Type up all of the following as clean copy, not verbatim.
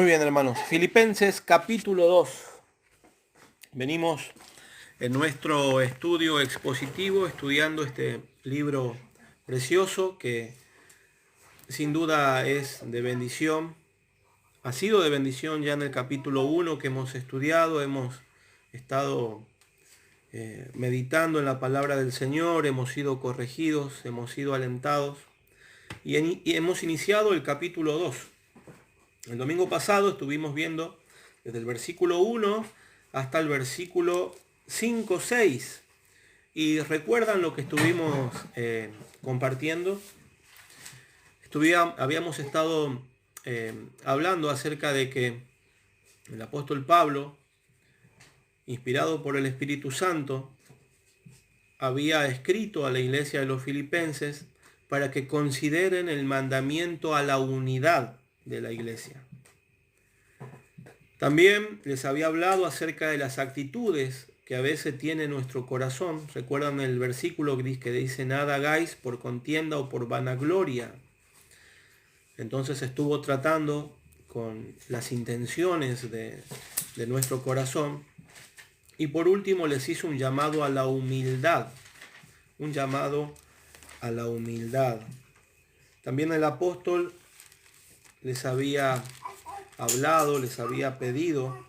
Muy bien, hermanos. Filipenses capítulo 2. Venimos en nuestro estudio expositivo estudiando este libro precioso que sin duda es de bendición. Ha sido de bendición ya en el capítulo 1 que hemos estudiado. Hemos estado meditando en la palabra del Señor, hemos sido corregidos, hemos sido alentados y hemos iniciado el capítulo 2. El domingo pasado estuvimos viendo desde el versículo 1 hasta el versículo 5, 6. Y recuerdan lo que estuvimos compartiendo. Habíamos estado hablando acerca de que el apóstol Pablo, inspirado por el Espíritu Santo, había escrito a la iglesia de los filipenses para que consideren el mandamiento a la unidad de la iglesia. También les había hablado acerca de las actitudes que a veces tiene nuestro corazón. Recuerdan el versículo que dice: nada hagáis por contienda o por vanagloria. Entonces estuvo tratando con las intenciones de nuestro corazón. Y por último les hizo un llamado a la humildad. Un llamado a la humildad. También el apóstol les había hablado, les había pedido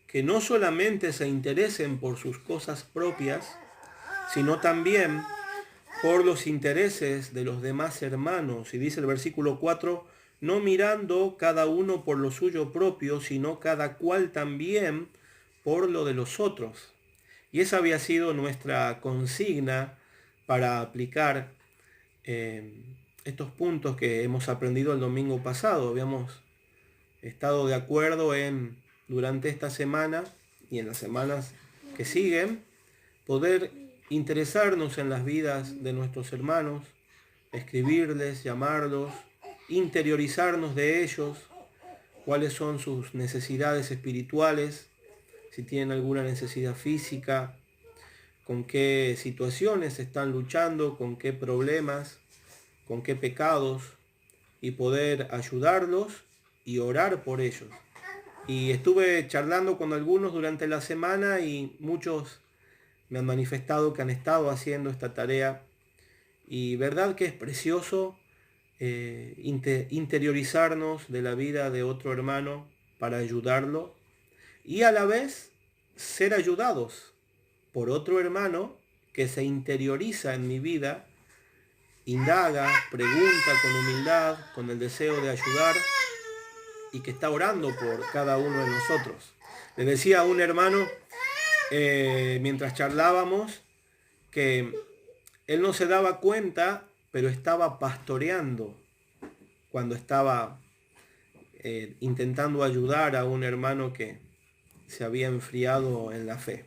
que no solamente se interesen por sus cosas propias, sino también por los intereses de los demás hermanos. Y dice el versículo 4, no mirando cada uno por lo suyo propio, sino cada cual también por lo de los otros. Y esa había sido nuestra consigna para aplicar estos puntos que hemos aprendido el domingo pasado. Habíamos estado de acuerdo durante esta semana y en las semanas que siguen, poder interesarnos en las vidas de nuestros hermanos, escribirles, llamarlos, interiorizarnos de ellos, cuáles son sus necesidades espirituales, si tienen alguna necesidad física, con qué situaciones están luchando, con qué problemas, con qué pecados, y poder ayudarlos y orar por ellos. Y estuve charlando con algunos durante la semana y muchos me han manifestado que han estado haciendo esta tarea. Y verdad que es precioso interiorizarnos de la vida de otro hermano para ayudarlo y a la vez ser ayudados por otro hermano que se interioriza en mi vida, indaga, pregunta con humildad, con el deseo de ayudar y que está orando por cada uno de nosotros. Le decía a un hermano mientras charlábamos que él no se daba cuenta, pero estaba pastoreando cuando estaba intentando ayudar a un hermano que se había enfriado en la fe.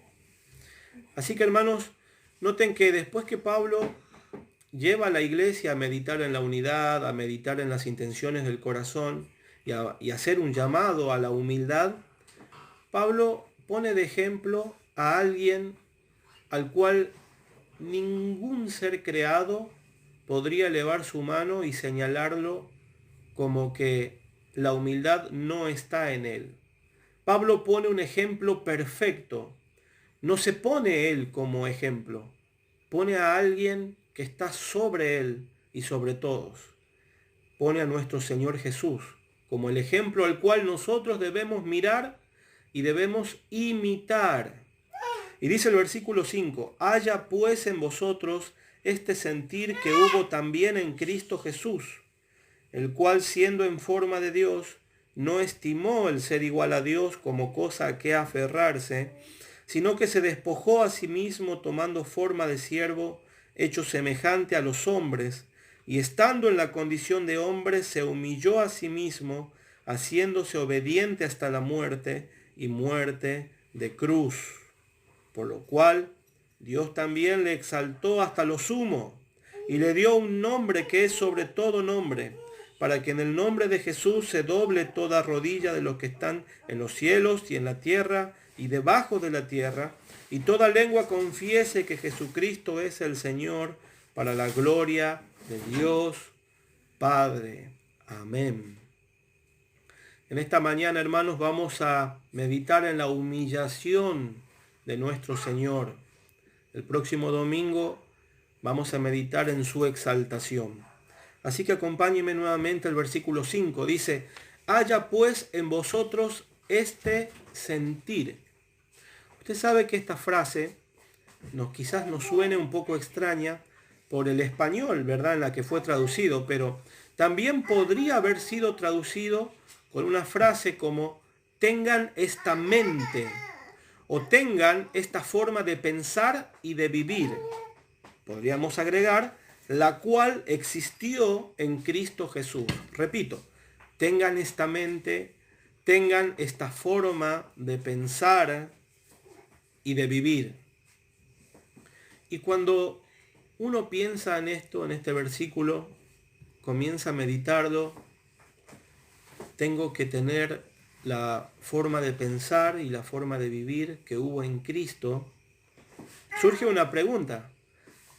Así que, hermanos, noten que después que Pablo lleva a la iglesia a meditar en la unidad, a meditar en las intenciones del corazón y hacer un llamado a la humildad, Pablo pone de ejemplo a alguien al cual ningún ser creado podría elevar su mano y señalarlo como que la humildad no está en él. Pablo pone un ejemplo perfecto. No se pone él como ejemplo. Pone a alguien que está sobre él y sobre todos. Pone a nuestro Señor Jesús como el ejemplo al cual nosotros debemos mirar y debemos imitar. Y dice el versículo 5, haya pues en vosotros este sentir que hubo también en Cristo Jesús, el cual siendo en forma de Dios, no estimó el ser igual a Dios como cosa a que aferrarse, sino que se despojó a sí mismo tomando forma de siervo, hecho semejante a los hombres, y estando en la condición de hombre, se humilló a sí mismo, haciéndose obediente hasta la muerte y muerte de cruz. Por lo cual Dios también le exaltó hasta lo sumo y le dio un nombre que es sobre todo nombre, para que en el nombre de Jesús se doble toda rodilla de los que están en los cielos y en la tierra y debajo de la tierra, y toda lengua confiese que Jesucristo es el Señor, para la gloria de Dios Padre. Amén. En esta mañana, hermanos, vamos a meditar en la humillación de nuestro Señor. El próximo domingo vamos a meditar en su exaltación. Así que acompáñenme nuevamente al versículo 5. Dice, haya pues en vosotros este sentir. Usted sabe que esta frase quizás nos suene un poco extraña por el español, ¿verdad?, en la que fue traducido, pero también podría haber sido traducido con una frase como tengan esta mente o tengan esta forma de pensar y de vivir. Podríamos agregar la cual existió en Cristo Jesús. Repito, tengan esta mente, tengan esta forma de pensar y de vivir. Y cuando uno piensa en esto, en este versículo, comienza a meditarlo, tengo que tener la forma de pensar y la forma de vivir que hubo en Cristo. Surge una pregunta.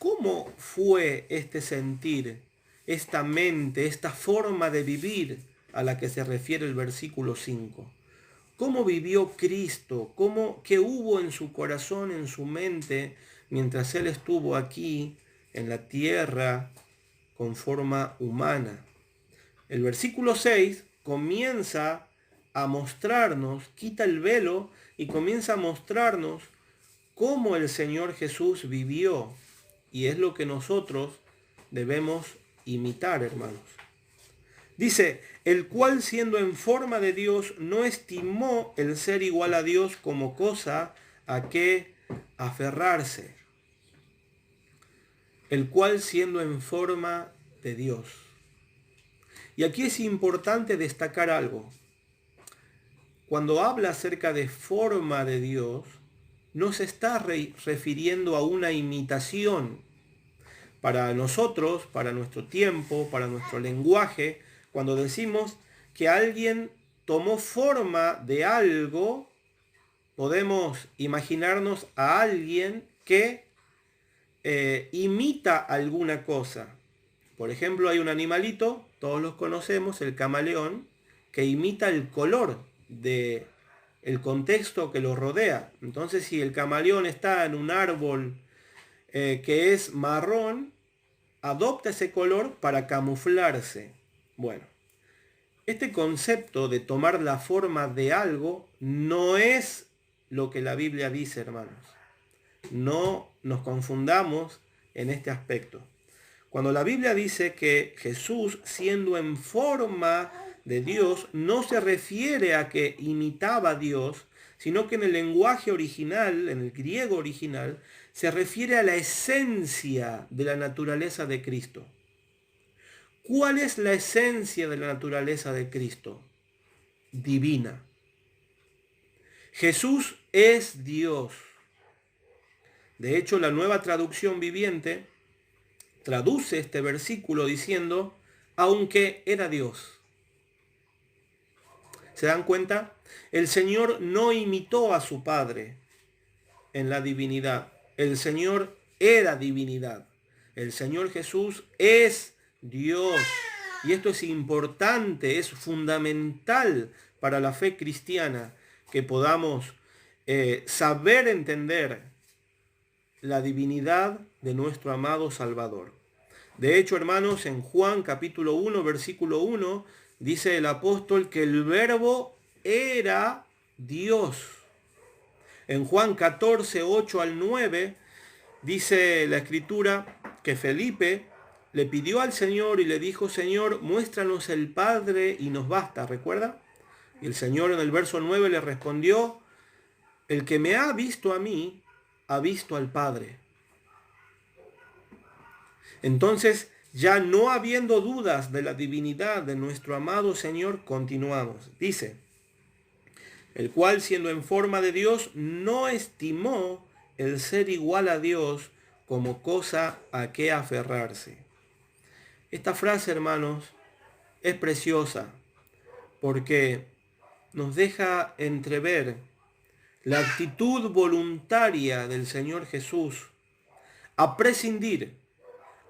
¿Cómo fue este sentir, esta mente, esta forma de vivir a la que se refiere el versículo 5? ¿Cómo vivió Cristo? ¿Qué hubo en su corazón, en su mente, mientras Él estuvo aquí en la tierra con forma humana? El versículo 6 comienza a mostrarnos, quita el velo y comienza a mostrarnos cómo el Señor Jesús vivió. Y es lo que nosotros debemos imitar, hermanos. Dice, el cual siendo en forma de Dios no estimó el ser igual a Dios como cosa a que aferrarse. El cual siendo en forma de Dios. Y aquí es importante destacar algo. Cuando habla acerca de forma de Dios, no se está refiriendo a una imitación. Para nosotros, para nuestro tiempo, para nuestro lenguaje, cuando decimos que alguien tomó forma de algo, podemos imaginarnos a alguien que imita alguna cosa. Por ejemplo, hay un animalito, todos los conocemos, el camaleón, que imita el color del contexto que lo rodea. Entonces, si el camaleón está en un árbol que es marrón, adopta ese color para camuflarse. Bueno, este concepto de tomar la forma de algo no es lo que la Biblia dice, hermanos. No nos confundamos en este aspecto. Cuando la Biblia dice que Jesús, siendo en forma de Dios, no se refiere a que imitaba a Dios, sino que en el lenguaje original, en el griego original, se refiere a la esencia de la naturaleza de Cristo. ¿Cuál es la esencia de la naturaleza de Cristo? Divina. Jesús es Dios. De hecho, la Nueva Traducción Viviente traduce este versículo diciendo, aunque era Dios. ¿Se dan cuenta? El Señor no imitó a su Padre en la divinidad. El Señor era divinidad. El Señor Jesús es Dios. Y esto es importante, es fundamental para la fe cristiana, que podamos saber entender la divinidad de nuestro amado Salvador. De hecho, hermanos, en Juan capítulo 1, versículo 1, dice el apóstol que el Verbo era Dios. En Juan 14, 8 al 9, dice la Escritura que Felipe le pidió al Señor y le dijo, Señor, muéstranos el Padre y nos basta, ¿recuerda? Y el Señor en el verso 9 le respondió, el que me ha visto a mí, ha visto al Padre. Entonces, ya no habiendo dudas de la divinidad de nuestro amado Señor, continuamos. Dice, el cual siendo en forma de Dios, no estimó el ser igual a Dios como cosa a que aferrarse. Esta frase, hermanos, es preciosa porque nos deja entrever la actitud voluntaria del Señor Jesús a prescindir,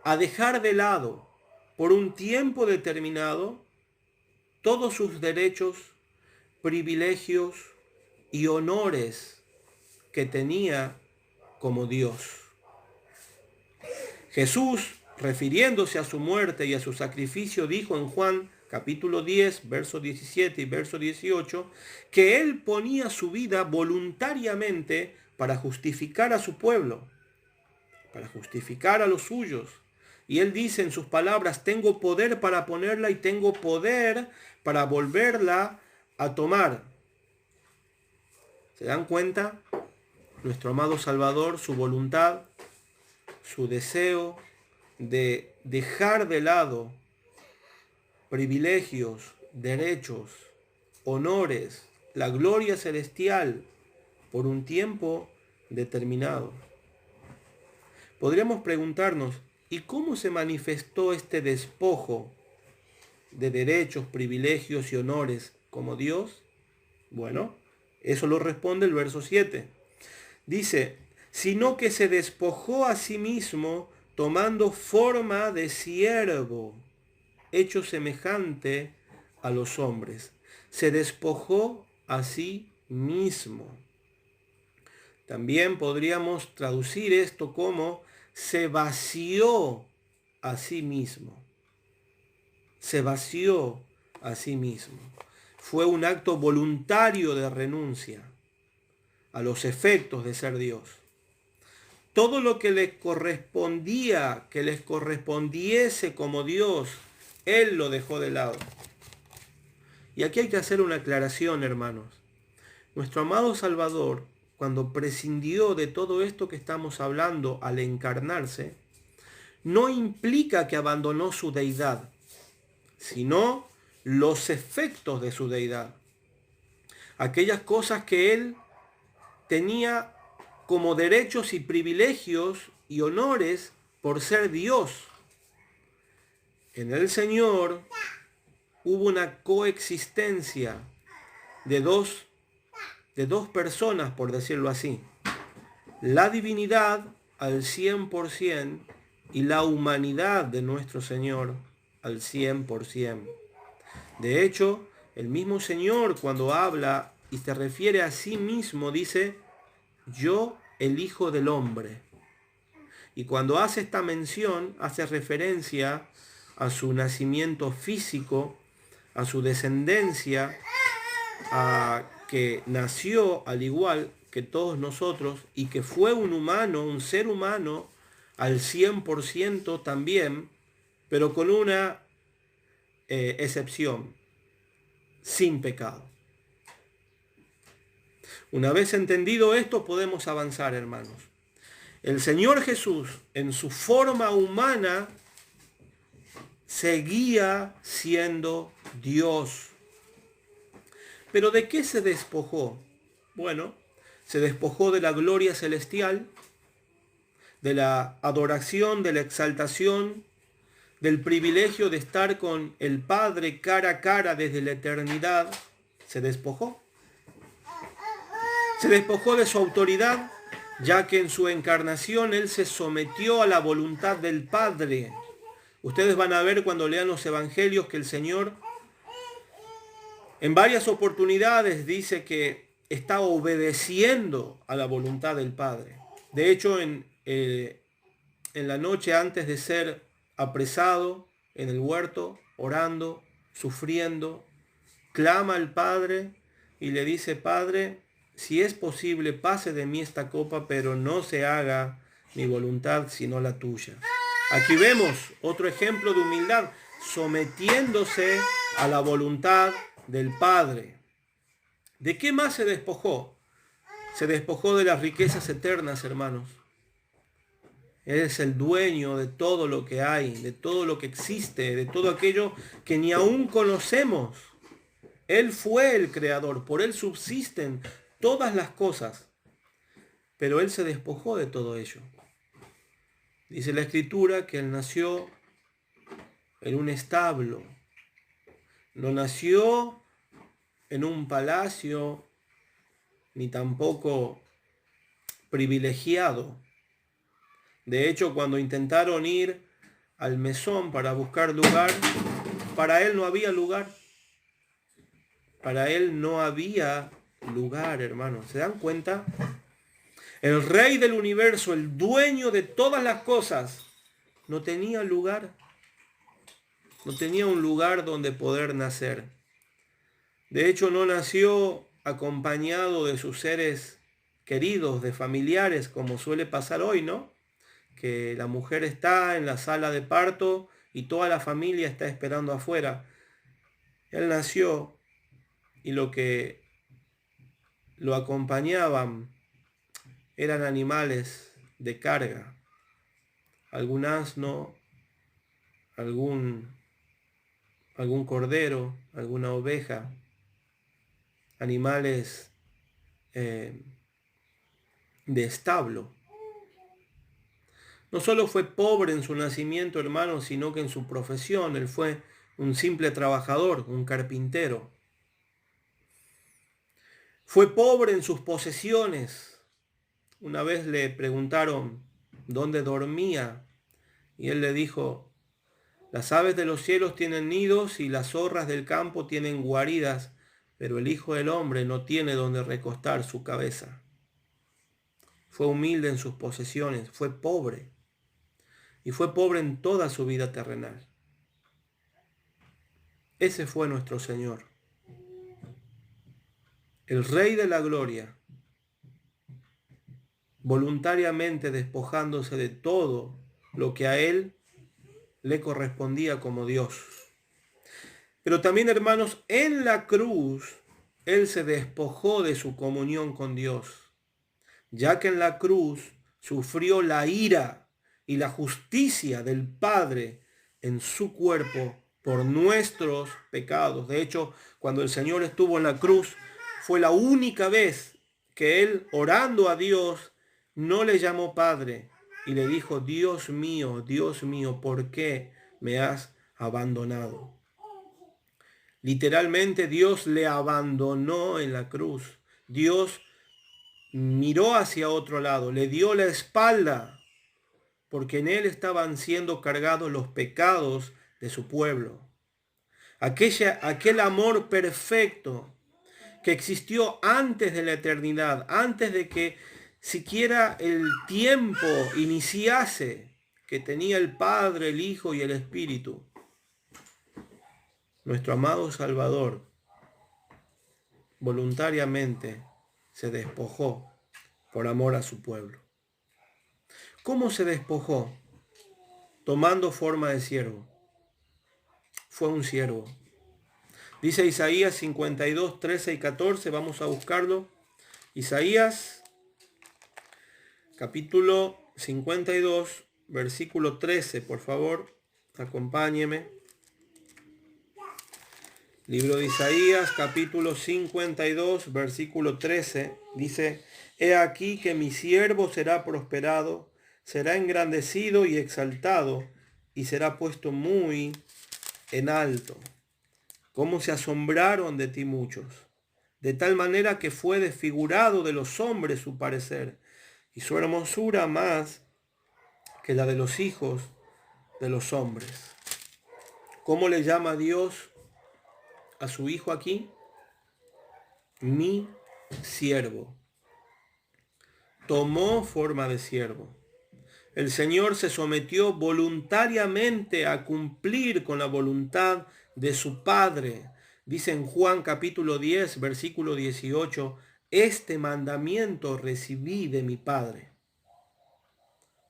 a dejar de lado por un tiempo determinado todos sus derechos, privilegios y honores que tenía como Dios. Jesús, refiriéndose a su muerte y a su sacrificio, dijo en Juan capítulo 10, verso 17 y verso 18, que él ponía su vida voluntariamente para justificar a su pueblo, para justificar a los suyos. Y él dice en sus palabras, tengo poder para ponerla y tengo poder para volverla a tomar. ¿Se dan cuenta? Nuestro amado Salvador, su voluntad, su deseo de dejar de lado privilegios, derechos, honores, la gloria celestial por un tiempo determinado. Podríamos preguntarnos, ¿y cómo se manifestó este despojo de derechos, privilegios y honores como Dios? Bueno, eso lo responde el verso 7. Dice, sino que se despojó a sí mismo tomando forma de siervo, hecho semejante a los hombres. Se despojó a sí mismo. También podríamos traducir esto como se vació a sí mismo. Se vació a sí mismo. Fue un acto voluntario de renuncia a los efectos de ser Dios. Todo lo que les correspondía, que les correspondiese como Dios, Él lo dejó de lado. Y aquí hay que hacer una aclaración, hermanos. Nuestro amado Salvador, cuando prescindió de todo esto que estamos hablando al encarnarse, no implica que abandonó su deidad, sino los efectos de su deidad. Aquellas cosas que Él tenía como derechos y privilegios y honores por ser Dios. En el Señor hubo una coexistencia de dos personas, por decirlo así. La divinidad al 100% y la humanidad de nuestro Señor al 100%. De hecho, el mismo Señor cuando habla y se refiere a sí mismo dice, yo el Hijo del Hombre. Y cuando hace esta mención, hace referencia a su nacimiento físico, a su descendencia, a que nació al igual que todos nosotros y que fue un humano, un ser humano al 100% también, pero con una excepción, sin pecado. Una vez entendido esto, podemos avanzar, hermanos. El Señor Jesús, en su forma humana, seguía siendo Dios. ¿Pero de qué se despojó? Bueno, se despojó de la gloria celestial, de la adoración, de la exaltación, del privilegio de estar con el Padre cara a cara desde la eternidad. Se despojó. Se despojó de su autoridad, ya que en su encarnación Él se sometió a la voluntad del Padre. Ustedes van a ver cuando lean los evangelios que el Señor en varias oportunidades dice que está obedeciendo a la voluntad del Padre. De hecho, en la noche antes de ser apresado en el huerto, orando, sufriendo, clama al Padre y le dice, Padre, si es posible, pase de mí esta copa, pero no se haga mi voluntad, sino la tuya. Aquí vemos otro ejemplo de humildad, sometiéndose a la voluntad del Padre. ¿De qué más se despojó? Se despojó de las riquezas eternas, hermanos. Él es el dueño de todo lo que hay, de todo lo que existe, de todo aquello que ni aún conocemos. Él fue el creador, por Él subsisten todas las cosas, pero Él se despojó de todo ello. Dice la Escritura que Él nació en un establo, no nació en un palacio, ni tampoco privilegiado. De hecho, cuando intentaron ir al mesón para buscar lugar, para Él no había lugar. Para él no había lugar, hermanos. ¿Se dan cuenta? El rey del universo, el dueño de todas las cosas, no tenía lugar. No tenía un lugar donde poder nacer. De hecho, no nació acompañado de sus seres queridos, de familiares, como suele pasar hoy, ¿no? Que la mujer está en la sala de parto y toda la familia está esperando afuera. Él nació y lo que lo acompañaban eran animales de carga, algún asno, algún cordero, alguna oveja, animales de establo. No solo fue pobre en su nacimiento, hermano, sino que en su profesión. Él fue un simple trabajador, un carpintero. Fue pobre en sus posesiones. Una vez le preguntaron dónde dormía y él le dijo: las aves de los cielos tienen nidos y las zorras del campo tienen guaridas, pero el Hijo del Hombre no tiene donde recostar su cabeza. Fue humilde en sus posesiones, fue pobre. Y fue pobre en toda su vida terrenal. Ese fue nuestro Señor, el Rey de la Gloria, voluntariamente despojándose de todo lo que a Él le correspondía como Dios. Pero también, hermanos, en la cruz, Él se despojó de su comunión con Dios, ya que en la cruz sufrió la ira y la justicia del Padre en su cuerpo por nuestros pecados. De hecho, cuando el Señor estuvo en la cruz, fue la única vez que Él, orando a Dios, no le llamó Padre y le dijo: Dios mío, ¿por qué me has abandonado? Literalmente Dios le abandonó en la cruz. Dios miró hacia otro lado, le dio la espalda, porque en Él estaban siendo cargados los pecados de su pueblo. Aquel amor perfecto que existió antes de la eternidad, antes de que siquiera el tiempo iniciase, que tenía el Padre, el Hijo y el Espíritu. Nuestro amado Salvador voluntariamente se despojó por amor a su pueblo. ¿Cómo se despojó? Tomando forma de siervo. Fue un siervo. Dice Isaías 52, 13 y 14, vamos a buscarlo. Isaías, capítulo 52, versículo 13, por favor, acompáñeme. Libro de Isaías, capítulo 52, versículo 13, dice: He aquí que mi siervo será prosperado, será engrandecido y exaltado, y será puesto muy en alto. Cómo se asombraron de ti muchos, de tal manera que fue desfigurado de los hombres su parecer, y su hermosura más que la de los hijos de los hombres. ¿Cómo le llama Dios a su hijo aquí? Mi siervo. Tomó forma de siervo. El Señor se sometió voluntariamente a cumplir con la voluntad de su Padre. Dice en Juan capítulo 10, versículo 18, este mandamiento recibí de mi Padre.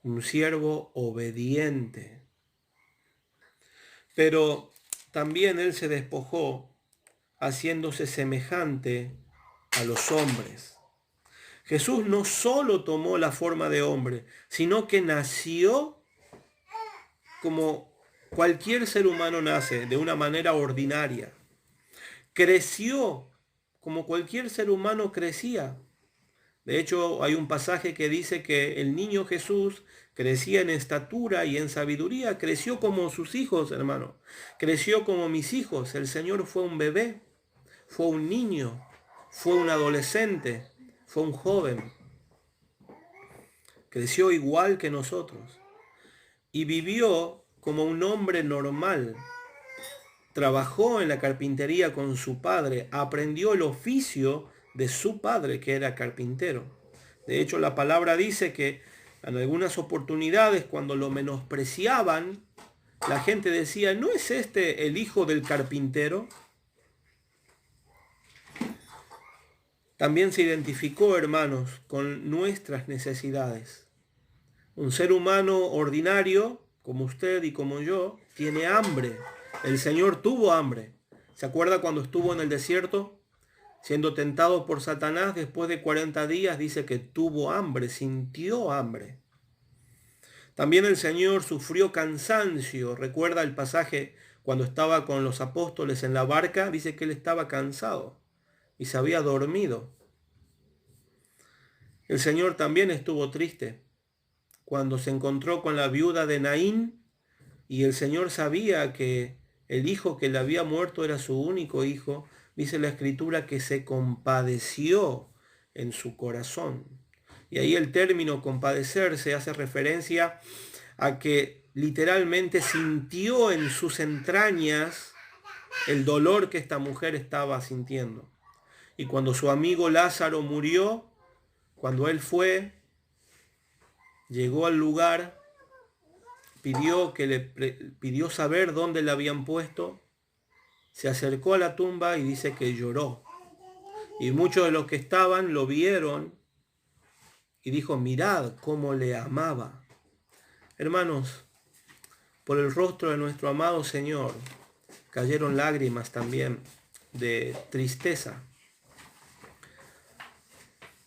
Un siervo obediente. Pero también Él se despojó haciéndose semejante a los hombres. Jesús no solo tomó la forma de hombre, sino que nació como cualquier ser humano nace, de una manera ordinaria. Creció como cualquier ser humano crecía. De hecho, hay un pasaje que dice que el niño Jesús crecía en estatura y en sabiduría. Creció como sus hijos, hermano. Creció como mis hijos. El Señor fue un bebé, fue un niño, fue un adolescente, fue un joven. Creció igual que nosotros y vivió como un hombre normal. trabajó en la carpintería con su padre, aprendió el oficio de su padre, que era carpintero. De hecho, la palabra dice que en algunas oportunidades, cuando lo menospreciaban, la gente decía, ¿no es este el hijo del carpintero? También se identificó, hermanos, con nuestras necesidades. Un ser humano ordinario, como usted y como yo, tiene hambre. El Señor tuvo hambre. ¿Se acuerda cuando estuvo en el desierto? Siendo tentado por Satanás, después de 40 días, dice que tuvo hambre, sintió hambre. También el Señor sufrió cansancio. ¿Recuerda el pasaje cuando estaba con los apóstoles en la barca? Dice que él estaba cansado y se había dormido. El Señor también estuvo triste cuando se encontró con la viuda de Naín y el Señor sabía que el hijo que le había muerto era su único hijo. Dice la Escritura que se compadeció en su corazón. Y ahí el término compadecerse hace referencia a que literalmente sintió en sus entrañas el dolor que esta mujer estaba sintiendo. Y cuando su amigo Lázaro murió, cuando él fue, llegó al lugar, pidió saber dónde le habían puesto, se acercó a la tumba y dice que lloró. Y muchos de los que estaban lo vieron y dijo, mirad cómo le amaba. Hermanos, por el rostro de nuestro amado Señor cayeron lágrimas también de tristeza.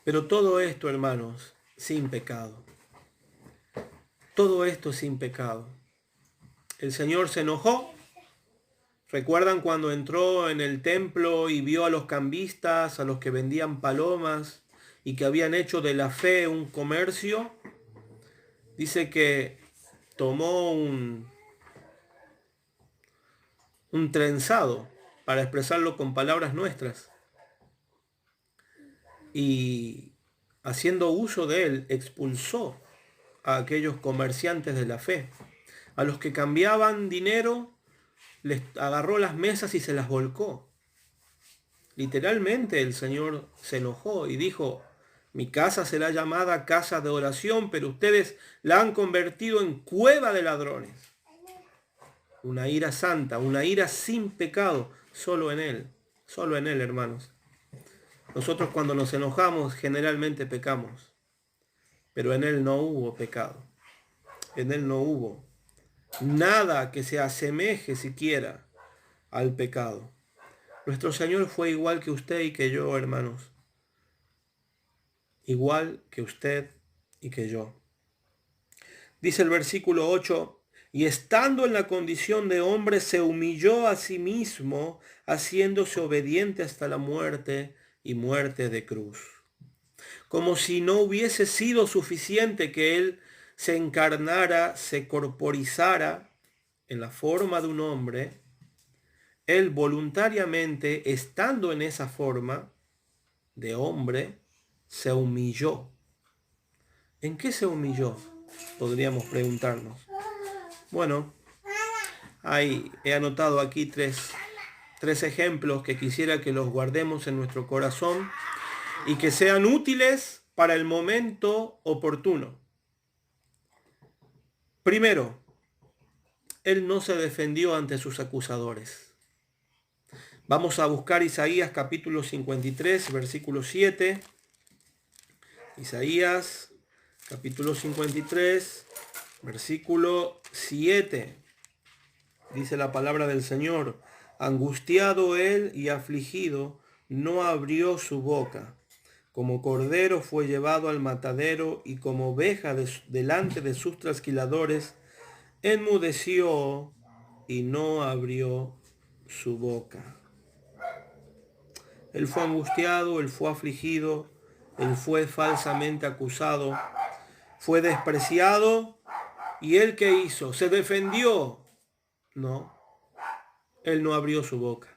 Pero todo esto, hermanos, sin pecado. Todo esto sin pecado. El Señor se enojó. ¿Recuerdan cuando entró en el templo y vio a los cambistas, a los que vendían palomas y que habían hecho de la fe un comercio? Dice que tomó un trenzado, para expresarlo con palabras nuestras, y haciendo uso de él, expulsó a aquellos comerciantes de la fe. A los que cambiaban dinero, les agarró las mesas y se las volcó. Literalmente el Señor se enojó y dijo, mi casa será llamada casa de oración, pero ustedes la han convertido en cueva de ladrones. Una ira santa, una ira sin pecado, solo en Él, hermanos. Nosotros cuando nos enojamos generalmente pecamos, pero en Él no hubo pecado. En Él no hubo nada que se asemeje siquiera al pecado. Nuestro Señor fue igual que usted y que yo, hermanos. Igual que usted y que yo. Dice el versículo 8, y estando en la condición de hombre, se humilló a sí mismo, haciéndose obediente hasta la muerte y muerte de cruz. Como si no hubiese sido suficiente que Él se encarnara, se corporizara en la forma de un hombre, Él voluntariamente, estando en esa forma de hombre, se humilló. ¿En qué se humilló? Podríamos preguntarnos. Bueno, he anotado aquí tres ejemplos que quisiera que los guardemos en nuestro corazón y que sean útiles para el momento oportuno. Primero, Él no se defendió ante sus acusadores. Vamos a buscar Isaías capítulo 53, versículo 7. Isaías capítulo 53, versículo 7. Dice la palabra del Señor, angustiado él y afligido, no abrió su boca. Como cordero fue llevado al matadero y como oveja delante de sus trasquiladores, enmudeció y no abrió su boca. Él fue angustiado, él fue afligido, él fue falsamente acusado, fue despreciado. ¿Y él qué hizo? ¿Se defendió? No, él no abrió su boca.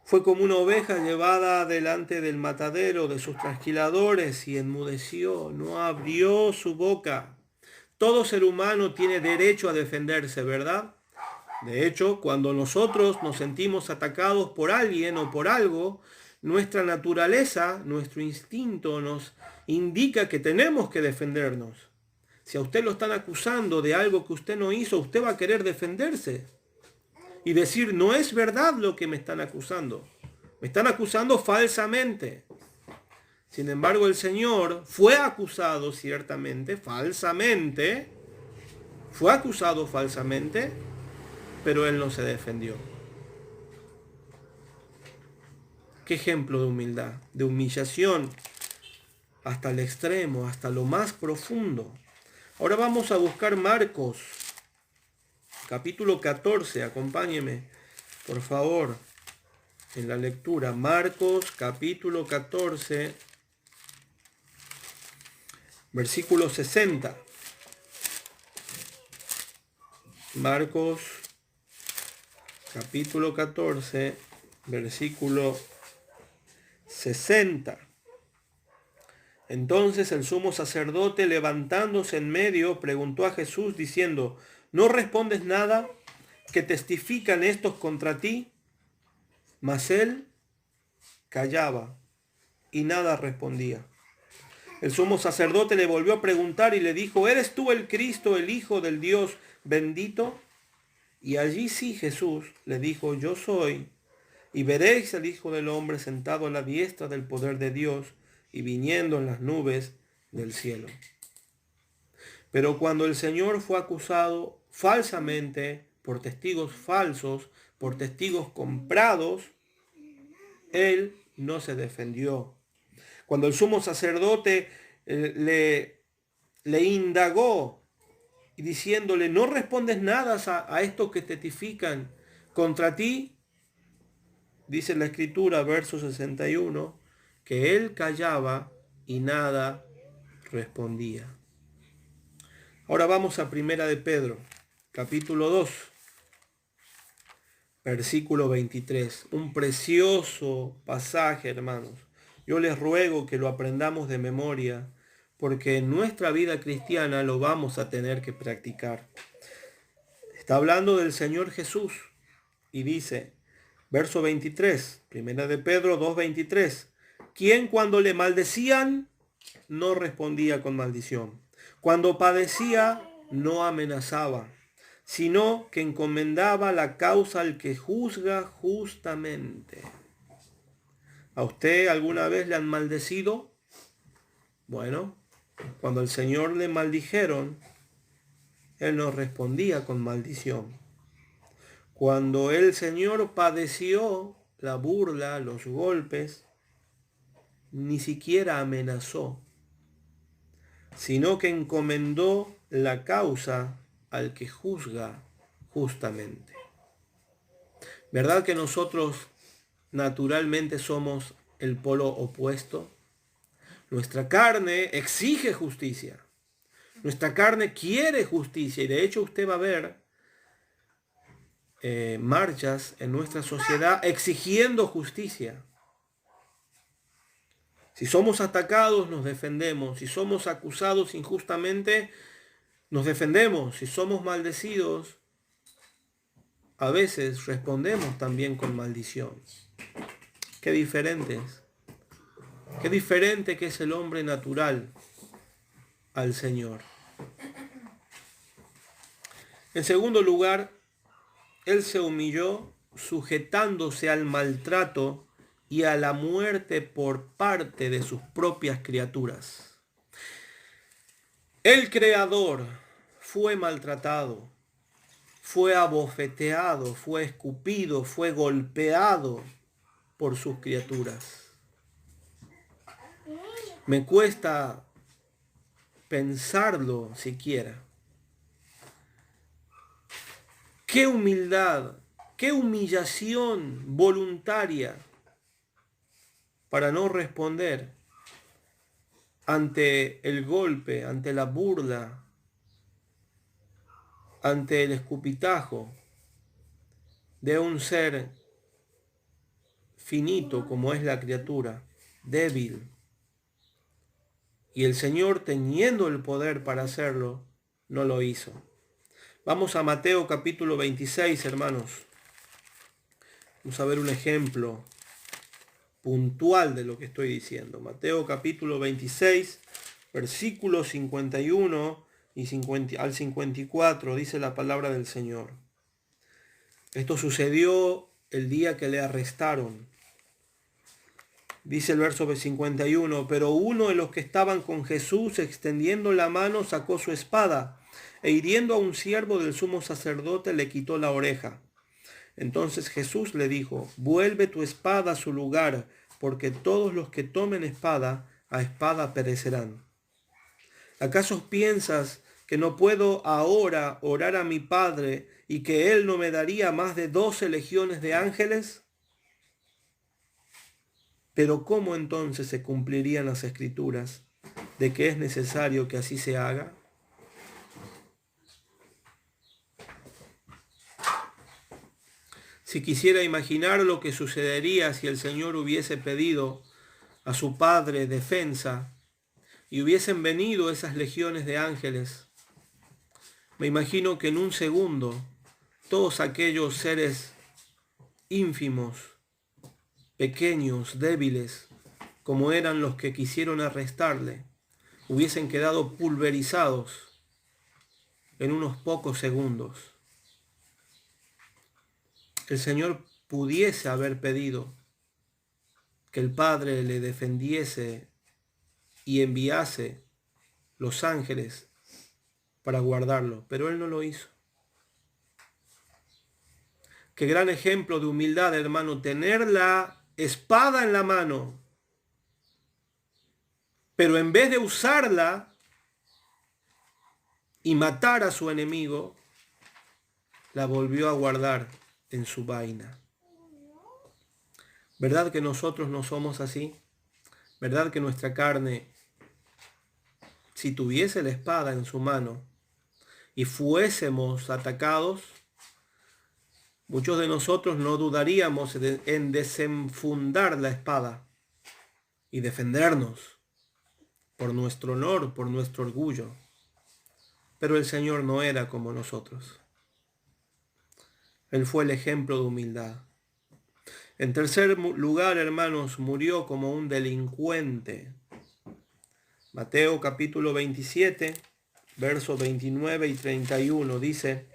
Fue como una oveja llevada delante del matadero de sus trasquiladores y enmudeció, no abrió su boca. Todo ser humano tiene derecho a defenderse, ¿verdad? De hecho, cuando nosotros nos sentimos atacados por alguien o por algo, nuestra naturaleza, nuestro instinto nos indica que tenemos que defendernos. Si a usted lo están acusando de algo que usted no hizo, usted va a querer defenderse y decir, no es verdad lo que me están acusando. Me están acusando falsamente. Sin embargo, el Señor fue acusado ciertamente, falsamente. Fue acusado falsamente, pero Él no se defendió. Qué ejemplo de humildad, de humillación hasta el extremo, hasta lo más profundo. Ahora vamos a buscar Marcos, capítulo 14. Acompáñeme, por favor, en la lectura. Marcos, capítulo 14, versículo 60. Marcos, capítulo 14, versículo 60. Entonces el sumo sacerdote, levantándose en medio, preguntó a Jesús diciendo, ¿no respondes nada? ¿Que testifican estos contra ti? Mas él callaba y nada respondía. El sumo sacerdote le volvió a preguntar y le dijo, ¿eres tú el Cristo, el Hijo del Dios bendito? Y allí sí Jesús le dijo, yo soy. Y veréis al Hijo del Hombre sentado a la diestra del poder de Dios y viniendo en las nubes del cielo. Pero cuando el Señor fue acusado falsamente por testigos falsos, por testigos comprados, Él no se defendió. Cuando el sumo sacerdote le indagó y diciéndole, ¿no respondes nada a estos que testifican contra ti? Dice la Escritura, verso 61, que él callaba y nada respondía. Ahora vamos a Primera de Pedro, capítulo 2, versículo 23. Un precioso pasaje, hermanos. Yo les ruego que lo aprendamos de memoria, porque en nuestra vida cristiana lo vamos a tener que practicar. Está hablando del Señor Jesús y dice, verso 23, Primera de Pedro 2:23, quien cuando le maldecían no respondía con maldición, cuando padecía no amenazaba, sino que encomendaba la causa al que juzga justamente. ¿A usted alguna vez le han maldecido? Bueno, cuando el Señor le maldijeron, Él no respondía con maldición. Cuando el Señor padeció la burla, los golpes, ni siquiera amenazó, sino que encomendó la causa al que juzga justamente. ¿Verdad que nosotros naturalmente somos el polo opuesto? Nuestra carne exige justicia. Nuestra carne quiere justicia y de hecho usted va a ver marchas en nuestra sociedad exigiendo justicia. Si somos atacados, nos defendemos. Si somos acusados injustamente, nos defendemos. Si somos maldecidos, a veces respondemos también con maldición. Qué diferentes. Qué diferente que es el hombre natural al Señor. En segundo lugar, Él se humilló sujetándose al maltrato y a la muerte por parte de sus propias criaturas. El Creador fue maltratado, fue abofeteado, fue escupido, fue golpeado por sus criaturas. Me cuesta pensarlo siquiera. Qué humildad, qué humillación voluntaria para no responder ante el golpe, ante la burla, ante el escupitajo de un ser finito como es la criatura, débil. Y el Señor, teniendo el poder para hacerlo, no lo hizo. Vamos a Mateo capítulo 26, hermanos. Vamos a ver un ejemplo puntual de lo que estoy diciendo. Mateo capítulo 26, versículos 51 al 54, dice la palabra del Señor. Esto sucedió el día que le arrestaron. Dice el verso 51, pero uno de los que estaban con Jesús, extendiendo la mano, sacó su espada, e hiriendo a un siervo del sumo sacerdote, le quitó la oreja. Entonces Jesús le dijo, vuelve tu espada a su lugar, porque todos los que tomen espada, a espada perecerán. ¿Acaso piensas que no puedo ahora orar a mi Padre y que Él no me daría más de 12 legiones de ángeles? Pero ¿cómo entonces se cumplirían las Escrituras de que es necesario que así se haga? Si quisiera imaginar lo que sucedería si el Señor hubiese pedido a su Padre defensa y hubiesen venido esas legiones de ángeles, me imagino que en un segundo todos aquellos seres ínfimos, pequeños, débiles, como eran los que quisieron arrestarle, hubiesen quedado pulverizados en unos pocos segundos. El Señor pudiese haber pedido que el Padre le defendiese y enviase los ángeles para guardarlo, pero Él no lo hizo. Qué gran ejemplo de humildad, hermano, tener la espada en la mano, pero en vez de usarla y matar a su enemigo, la volvió a guardar en su vaina. ¿Verdad que nosotros no somos así? ¿Verdad que nuestra carne, si tuviese la espada en su mano y fuésemos atacados, muchos de nosotros no dudaríamos en desenfundar la espada y defendernos por nuestro honor, por nuestro orgullo? Pero el Señor no era como nosotros. Él fue el ejemplo de humildad. En tercer lugar, hermanos, murió como un delincuente. Mateo capítulo 27, versos 29 y 31 dice,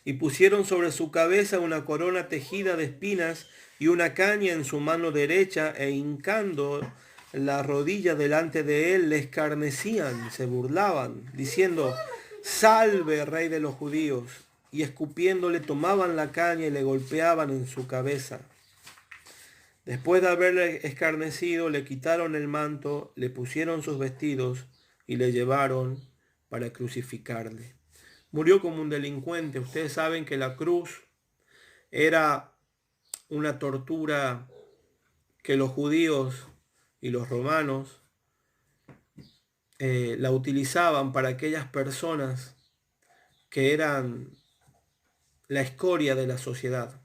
y pusieron sobre su cabeza una corona tejida de espinas y una caña en su mano derecha, e hincando la rodilla delante de él, le escarnecían, se burlaban, diciendo, salve, rey de los judíos. Y escupiéndole tomaban la caña y le golpeaban en su cabeza. Después de haberle escarnecido, le quitaron el manto, le pusieron sus vestidos y le llevaron para crucificarle. Murió como un delincuente. Ustedes saben que la cruz era una tortura que los judíos y los romanos la utilizaban para aquellas personas que eran la escoria de la sociedad.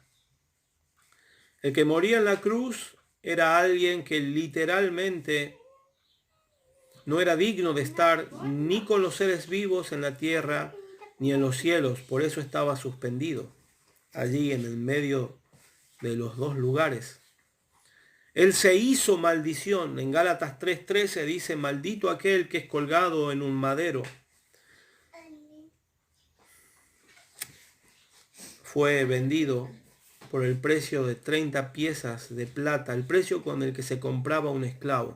El que moría en la cruz era alguien que literalmente no era digno de estar ni con los seres vivos en la tierra ni en los cielos. Por eso estaba suspendido allí en el medio de los dos lugares. Él se hizo maldición. En Gálatas 3:13 dice, maldito aquel que es colgado en un madero. Fue vendido por el precio de 30 piezas de plata, el precio con el que se compraba un esclavo.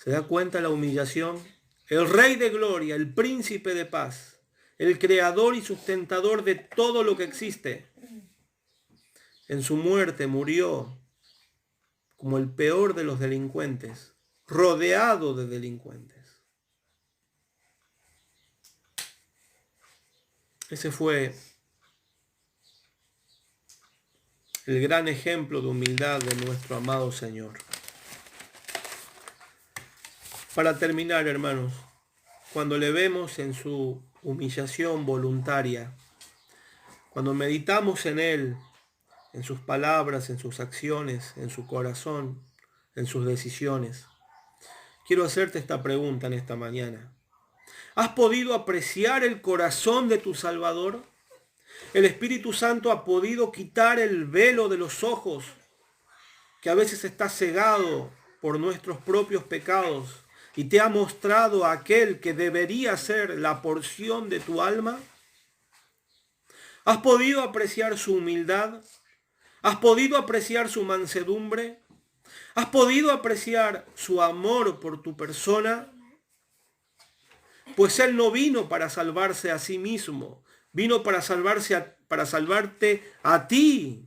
¿Se da cuenta la humillación? El Rey de Gloria, el Príncipe de Paz, el Creador y sustentador de todo lo que existe, en su muerte murió como el peor de los delincuentes, rodeado de delincuentes. Ese fue el gran ejemplo de humildad de nuestro amado Señor. Para terminar, hermanos, cuando le vemos en su humillación voluntaria, cuando meditamos en Él, en sus palabras, en sus acciones, en su corazón, en sus decisiones, quiero hacerte esta pregunta en esta mañana. ¿Has podido apreciar el corazón de tu Salvador? El Espíritu Santo ha podido quitar el velo de los ojos, que a veces está cegado por nuestros propios pecados, y te ha mostrado a aquel que debería ser la porción de tu alma. ¿Has podido apreciar su humildad? ¿Has podido apreciar su mansedumbre? ¿Has podido apreciar su amor por tu persona? Pues Él no vino para salvarse a sí mismo, vino para salvarte a ti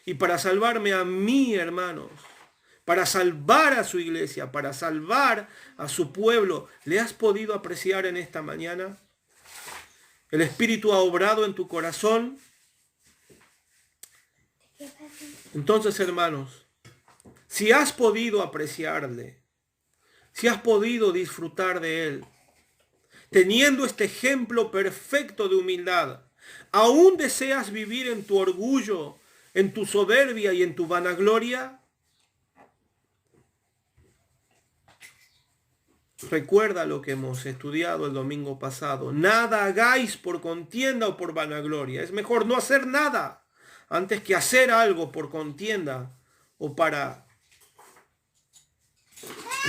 y para salvarme a mí, hermanos, para salvar a su iglesia, para salvar a su pueblo. ¿Le has podido apreciar en esta mañana? ¿El Espíritu ha obrado en tu corazón? Entonces, hermanos, si has podido apreciarle, si has podido disfrutar de Él, teniendo este ejemplo perfecto de humildad, ¿aún deseas vivir en tu orgullo, en tu soberbia y en tu vanagloria? Recuerda lo que hemos estudiado el domingo pasado. Nada hagáis por contienda o por vanagloria. Es mejor no hacer nada antes que hacer algo por contienda o para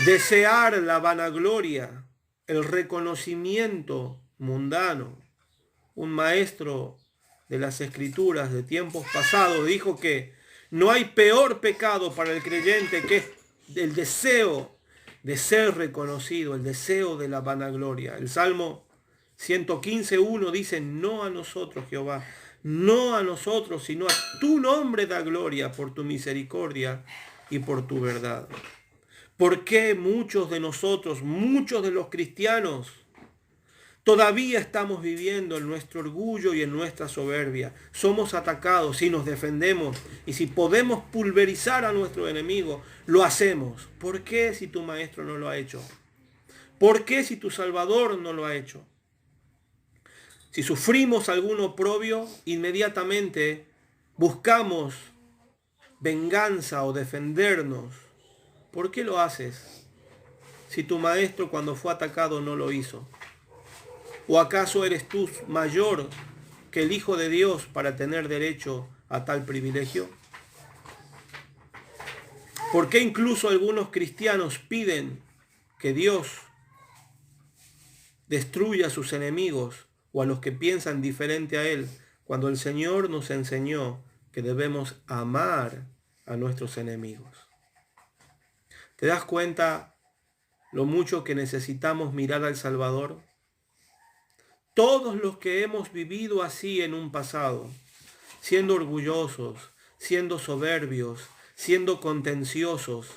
desear la vanagloria, el reconocimiento mundano. Un maestro de las Escrituras de tiempos pasados dijo que no hay peor pecado para el creyente que el deseo de ser reconocido, el deseo de la vanagloria. El Salmo 115:1 dice: no a nosotros, Jehová, no a nosotros, sino a tu nombre da gloria por tu misericordia y por tu verdad. ¿Por qué muchos de nosotros, muchos de los cristianos, todavía estamos viviendo en nuestro orgullo y en nuestra soberbia? Somos atacados y nos defendemos, y si podemos pulverizar a nuestro enemigo, lo hacemos. ¿Por qué si tu maestro no lo ha hecho? ¿Por qué si tu Salvador no lo ha hecho? Si sufrimos algún oprobio, inmediatamente buscamos venganza o defendernos. ¿Por qué lo haces si tu maestro cuando fue atacado no lo hizo? ¿O acaso eres tú mayor que el Hijo de Dios para tener derecho a tal privilegio? ¿Por qué incluso algunos cristianos piden que Dios destruya a sus enemigos o a los que piensan diferente a Él, cuando el Señor nos enseñó que debemos amar a nuestros enemigos? ¿Te das cuenta lo mucho que necesitamos mirar al Salvador? Todos los que hemos vivido así en un pasado, siendo orgullosos, siendo soberbios, siendo contenciosos,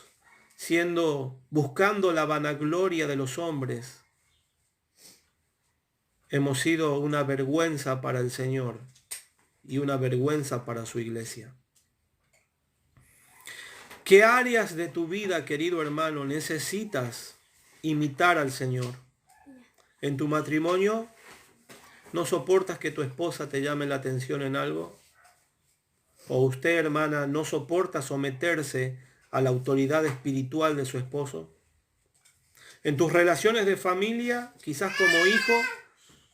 buscando la vanagloria de los hombres, hemos sido una vergüenza para el Señor y una vergüenza para su iglesia. ¿Qué áreas de tu vida, querido hermano, necesitas imitar al Señor? ¿En tu matrimonio no soportas que tu esposa te llame la atención en algo? ¿O usted, hermana, no soporta someterse a la autoridad espiritual de su esposo? En tus relaciones de familia, quizás como hijo,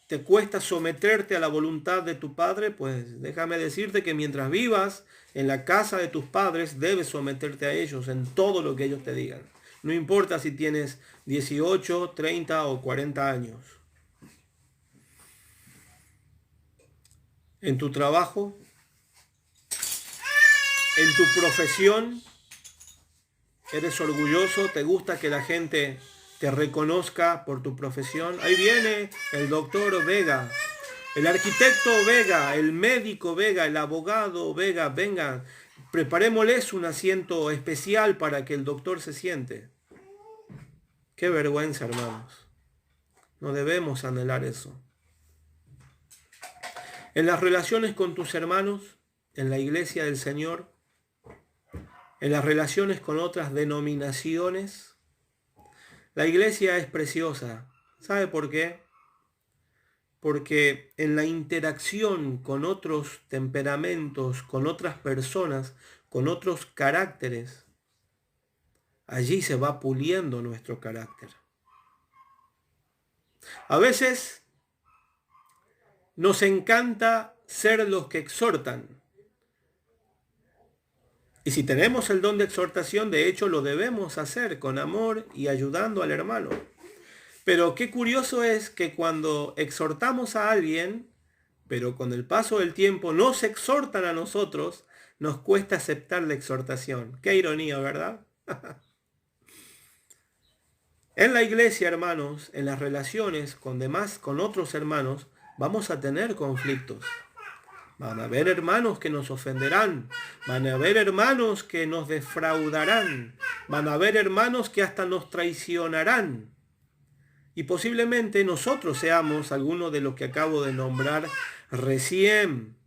¿te cuesta someterte a la voluntad de tu padre? Pues déjame decirte que mientras vivas en la casa de tus padres, debes someterte a ellos en todo lo que ellos te digan. No importa si tienes 18, 30 o 40 años. En tu trabajo, en tu profesión, ¿eres orgulloso? ¿Te gusta que la gente te reconozca por tu profesión? Ahí viene el doctor Vega, el arquitecto Vega, el médico Vega, el abogado Vega. Vengan, preparémosles un asiento especial para que el doctor se siente. Qué vergüenza, hermanos. No debemos anhelar eso. En las relaciones con tus hermanos, en la iglesia del Señor, en las relaciones con otras denominaciones, la iglesia es preciosa. ¿Sabe por qué? Porque en la interacción con otros temperamentos, con otras personas, con otros caracteres, allí se va puliendo nuestro carácter. A veces nos encanta ser los que exhortan. Y si tenemos el don de exhortación, de hecho lo debemos hacer con amor y ayudando al hermano. Pero qué curioso es que cuando exhortamos a alguien, pero con el paso del tiempo nos exhortan a nosotros, nos cuesta aceptar la exhortación. Qué ironía, ¿verdad? En la iglesia, hermanos, en las relaciones con otros hermanos, vamos a tener conflictos. Van a haber hermanos que nos ofenderán, van a haber hermanos que nos defraudarán, van a haber hermanos que hasta nos traicionarán. Y posiblemente nosotros seamos algunos de los que acabo de nombrar recién.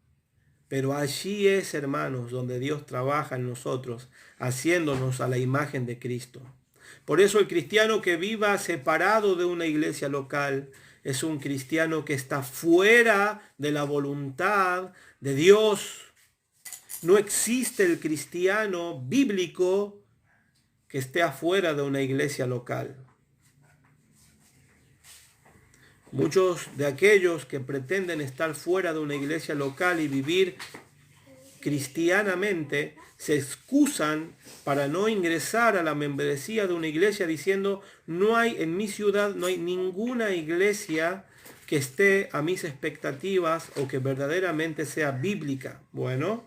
Pero allí es, hermanos, donde Dios trabaja en nosotros, haciéndonos a la imagen de Cristo. Por eso el cristiano que viva separado de una iglesia local es un cristiano que está fuera de la voluntad de Dios. No existe el cristiano bíblico que esté afuera de una iglesia local. Muchos de aquellos que pretenden estar fuera de una iglesia local y vivir cristianamente se excusan para no ingresar a la membresía de una iglesia diciendo: no hay en mi ciudad, no hay ninguna iglesia que esté a mis expectativas o que verdaderamente sea bíblica. Bueno,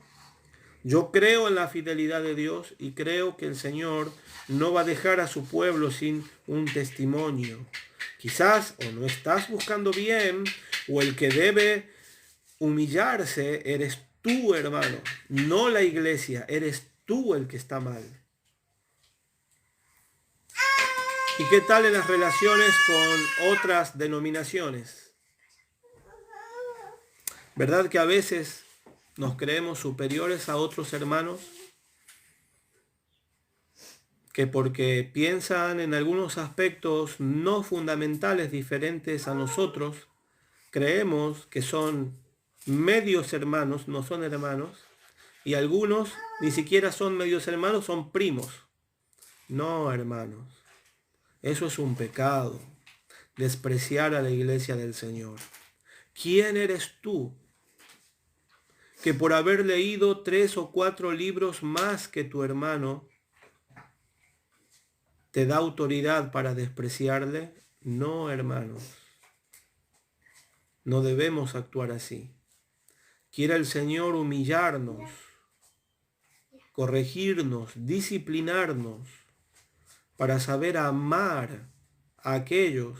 yo creo en la fidelidad de Dios y creo que el Señor no va a dejar a su pueblo sin un testimonio. Quizás o no estás buscando bien, o el que debe humillarse eres tú, hermano, no la iglesia, eres tú el que está mal. ¿Y qué tal en las relaciones con otras denominaciones? ¿Verdad que a veces nos creemos superiores a otros hermanos? Que porque piensan en algunos aspectos no fundamentales diferentes a nosotros, creemos que son medios hermanos, no son hermanos, y algunos ni siquiera son medios hermanos, son primos. No, hermanos, eso es un pecado, despreciar a la iglesia del Señor. ¿Quién eres tú que por haber leído 3 o 4 libros más que tu hermano te da autoridad para despreciarle? No, hermanos, no debemos actuar así. Quiere el Señor humillarnos, corregirnos, disciplinarnos, para saber amar a aquellos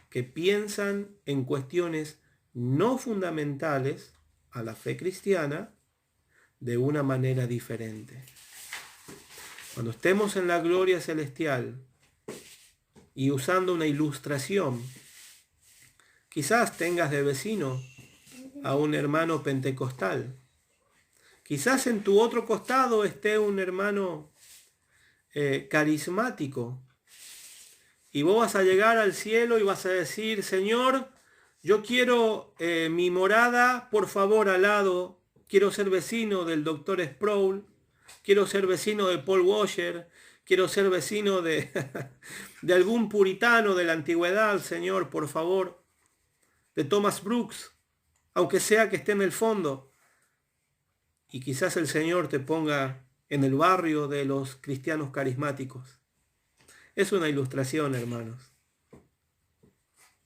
que piensan en cuestiones no fundamentales a la fe cristiana de una manera diferente. Cuando estemos en la gloria celestial y usando una ilustración, quizás tengas de vecino a un hermano pentecostal. Quizás en tu otro costado esté un hermano carismático. Y vos vas a llegar al cielo y vas a decir: Señor, yo quiero mi morada, por favor, al lado. Quiero ser vecino del doctor Sproul. Quiero ser vecino de Paul Washer. Quiero ser vecino de algún puritano de la antigüedad, Señor, por favor. De Thomas Brooks, aunque sea que esté en el fondo. Y quizás el Señor te ponga en el barrio de los cristianos carismáticos. Es una ilustración, hermanos.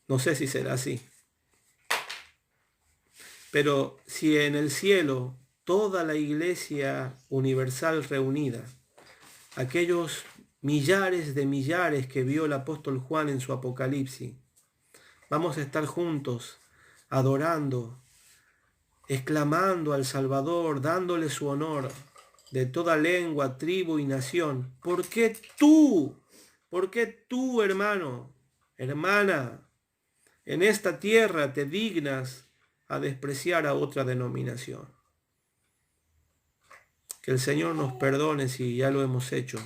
No sé si será así. Pero si en el cielo toda la iglesia universal reunida, aquellos millares de millares que vio el apóstol Juan en su Apocalipsis, vamos a estar juntos, adorando, exclamando al Salvador, dándole su honor de toda lengua, tribu y nación. ¿Por qué tú, hermano, hermana, en esta tierra te dignas a despreciar a otra denominación? Que el Señor nos perdone si ya lo hemos hecho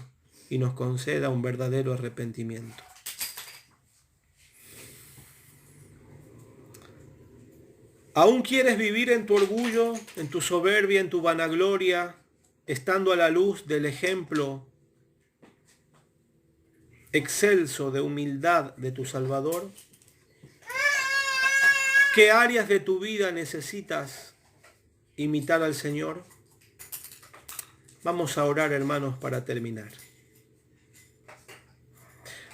y nos conceda un verdadero arrepentimiento. ¿Aún quieres vivir en tu orgullo, en tu soberbia, en tu vanagloria, estando a la luz del ejemplo excelso de humildad de tu Salvador? ¿Qué áreas de tu vida necesitas imitar al Señor? Vamos a orar, hermanos, para terminar.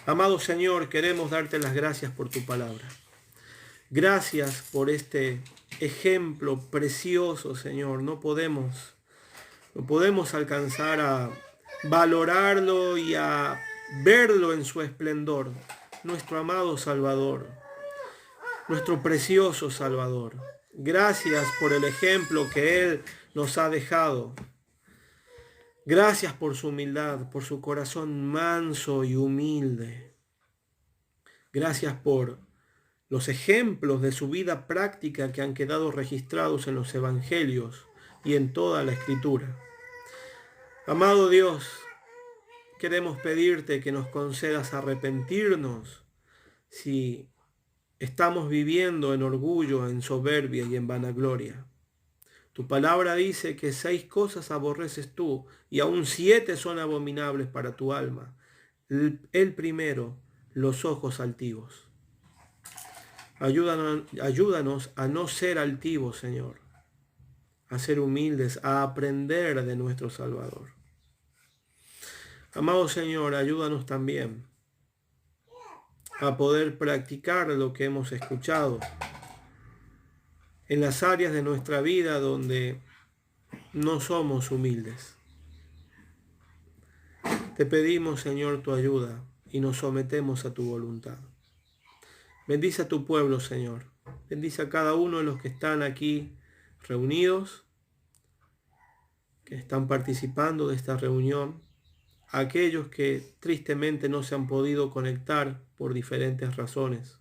Amado Señor, queremos darte las gracias por tu palabra. Gracias por este ejemplo precioso, Señor. No podemos alcanzar a valorarlo y a verlo en su esplendor. Nuestro amado Salvador, nuestro precioso Salvador. Gracias por el ejemplo que Él nos ha dejado. Gracias por su humildad, por su corazón manso y humilde. Gracias por los ejemplos de su vida práctica que han quedado registrados en los evangelios y en toda la Escritura. Amado Dios, queremos pedirte que nos concedas arrepentirnos si estamos viviendo en orgullo, en soberbia y en vanagloria. Tu palabra dice que 6 cosas aborreces tú y aún 7 son abominables para tu alma. El primero, los ojos altivos. Ayúdanos a no ser altivos, Señor, a ser humildes, a aprender de nuestro Salvador. Amado Señor, ayúdanos también a poder practicar lo que hemos escuchado en las áreas de nuestra vida donde no somos humildes. Te pedimos, Señor, tu ayuda y nos sometemos a tu voluntad. Bendice a tu pueblo, Señor. Bendice a cada uno de los que están aquí reunidos, que están participando de esta reunión, a aquellos que tristemente no se han podido conectar por diferentes razones,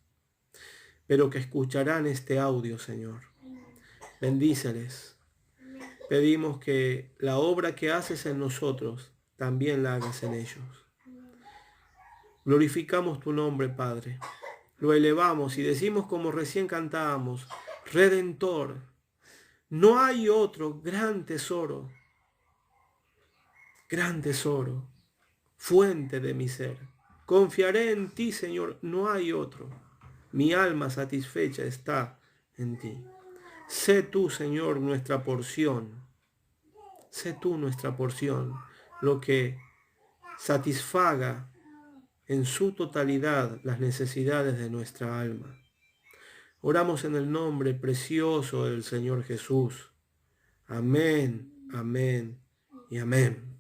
pero que escucharán este audio, Señor. Bendíceles. Pedimos que la obra que haces en nosotros también la hagas en ellos. Glorificamos tu nombre, Padre. Lo elevamos y decimos como recién cantábamos: Redentor, no hay otro gran tesoro, fuente de mi ser. Confiaré en ti, Señor, no hay otro. Mi alma satisfecha está en ti. Sé tú, Señor, nuestra porción. Sé tú nuestra porción, lo que satisfaga en su totalidad las necesidades de nuestra alma. Oramos en el nombre precioso del Señor Jesús. Amén, amén y amén.